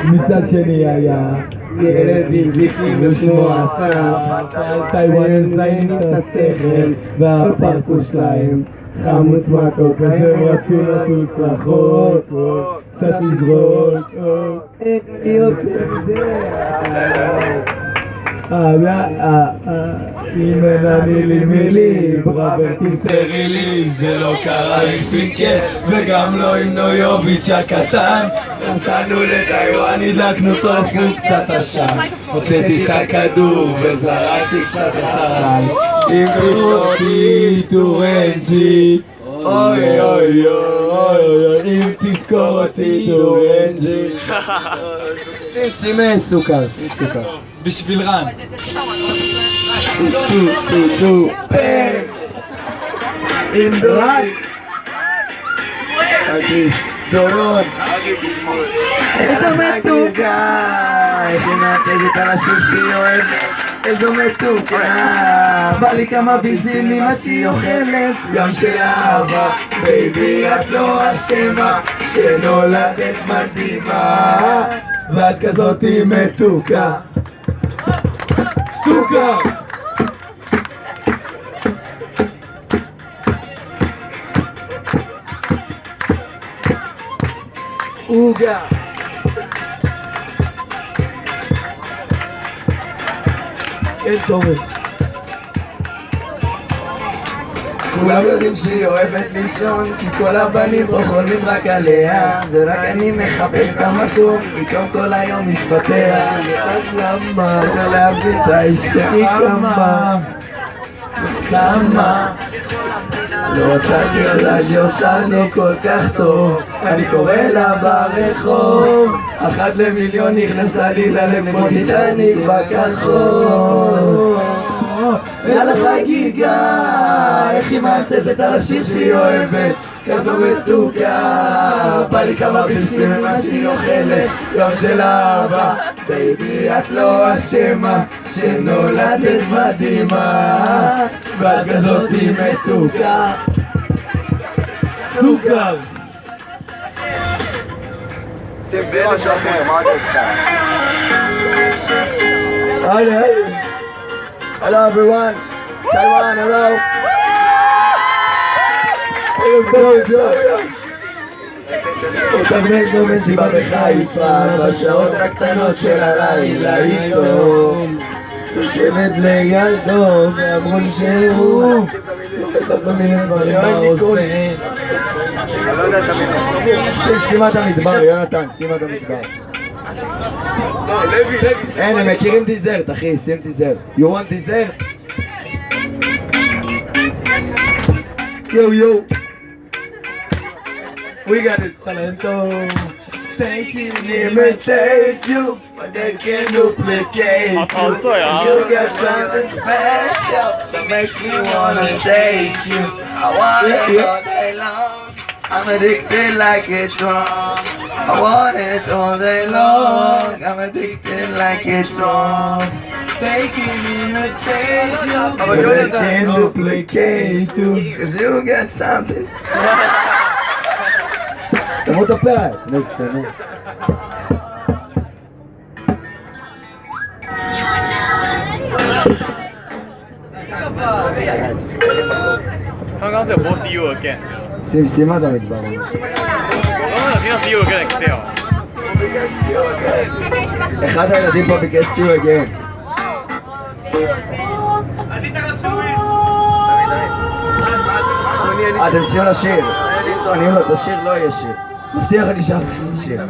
מצד שני היה ילד נזיקים ושמו עשה טיוואן מזיינים את השכל והפרצוף שלהם חמוץ מתוק אז הם רצו לטוס רחוק קצת לזרוק איך אני יוצא אם אני לי מילי בראבר תמסרי לי זה לא קרה עם פינקל וגם לא עם נויוביץ' הקטן נסענו לטיואן הדלקנו טופו קצת עשן הוצאתי את הכדור וזרקתי קצת הסרן עם תזכורתי טורנג'י אוי אוי אוי אם תזכור אותי טורנג'י שים סוכר שים סוכר בשביל רן טו פן עם דורן אגיס דורון איזו מתוקה איך היא מעטזת על השיר שהיא אוהבת איזו מתוקה בא לי כמה ביזים ממה שהיא אוכלת גם של אהבה בייבי את לא אשמה שנולדת מדהימה ואת כזאת היא מתוקה סוכר עוגה כן תומר כולם יודעים שהיא אוהבת לישון כי כל הבנים פה חולמים רק עליה ורק אני מחפש את המקום פתאום כל היום מספתח אז למה לא להבין את האישה היא כמה לא מצאתי אותה שהיא עושה לי כל כך טוב אני קורא לה ברחוב אחת למיליון נכנסה לי ללב כמו טיטניק בכחול יאללה חגיגה איך היא מעטזת על השיר שהיא אוהבת כזו מתוקה בא לי כמה ביסים ממה שהיא אוכלת יום של אהבה בייבי את לא אשמה שנולדת מדהימה ואת כזאת היא מתוקה סוכר שים משהו אחר, מה עוד יש לך? הלו Hello everyone, Taiwan, hello. אותה בנזו מסיבה בחיפה, בשעות הקטנות של הלילה איתו יושבת לידו ואמרו לי שהוא לוחת כל מיני דברים בעושה שימה את המדבר, יונתן, שימה את המדבר לא, לוי אין, הם מכירים דיזרט, אחי, שים דיזרט You want dessert? Yo, yo We got it, Salento They can imitate you But they can't duplicate you You got something special That makes me wanna taste you I want it all day long I'm addicted like it's wrong I want it all day long I'm addicted like it's wrong They can imitate you But they can't duplicate you Cause you got something סתמו את הפרק נסתמו刚刚是有播 See You Again שימה את המדבר我刚刚有听到 See You Again 对哦 אחד הילדים פה ביקש See You Again אתם צריכים לשיר אני אומר, את השיר לא יהיה שיר מבטיח אני שאף שיר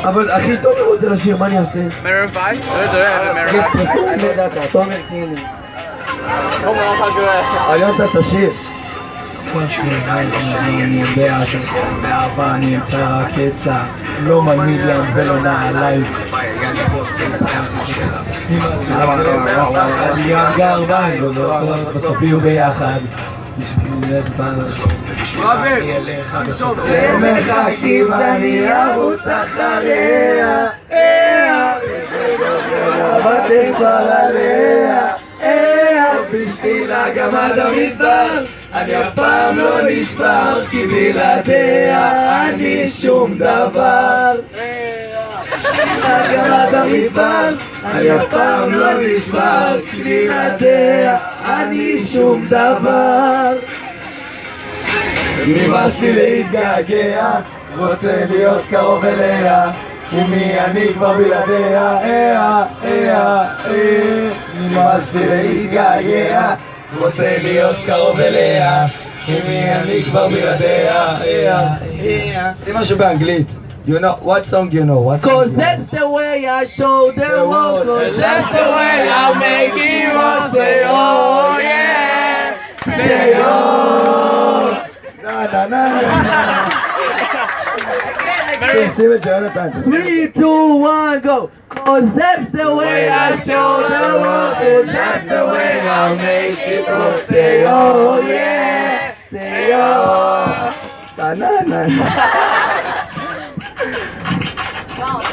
אבל הכי טוב הוא רוצה לשיר, מה אני אעשה? Maroon 5 אני לא יודעת, תומר קיני 通常唱歌 אני יודע את השיר אני יודע שבאהבה אני אמצא רק עצה לא ממיליאם ולא נעליים אני גם גר בית בסוף יהיו ביחד בשביל הזמן הם מחכים ואני ארוץ אחריה עבדתי כבר עליה בשבילה גם עד המדבר אני אף פעם לא נשבר, כי בלעדיה אני שום דבר. הגעת המדבר, אני אף פעם לא נשבר, כי בלעדיה אני שום דבר. נמאס לי להתגעגע, רוצה להיות קרוב אליה, כי מי אני כבר בלעדיה, נמאס לי להתגעגע, רוצה להיות קרוב אליה, כי מי אני כבר בלעדיה, שים משהו באנגלית. You know, what song you know? What song Cause you know? that's the way I show the world. Cause That's the way I make it all say oh yeah, say oh. Na na na na. שים את זה עוד פעם. 3, 2, 1, go. Cause that's the way I show the world. Cause that's the way I make it all say oh yeah, say oh. Na na na na.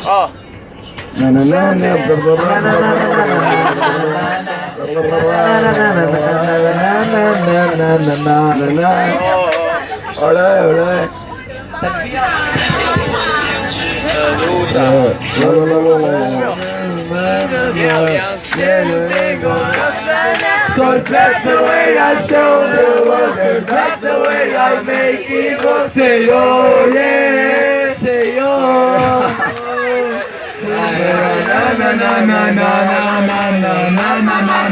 아, Na na na na. Alright, alright. 루자. Cause that's the way I show the world. Cause that's the way I make it go. Say oh yeah, say oh. Na na na na na na na na na na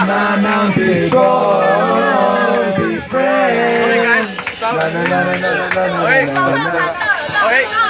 na na. Be strong, be friends. Stop. Na na na na na na na na. Okay.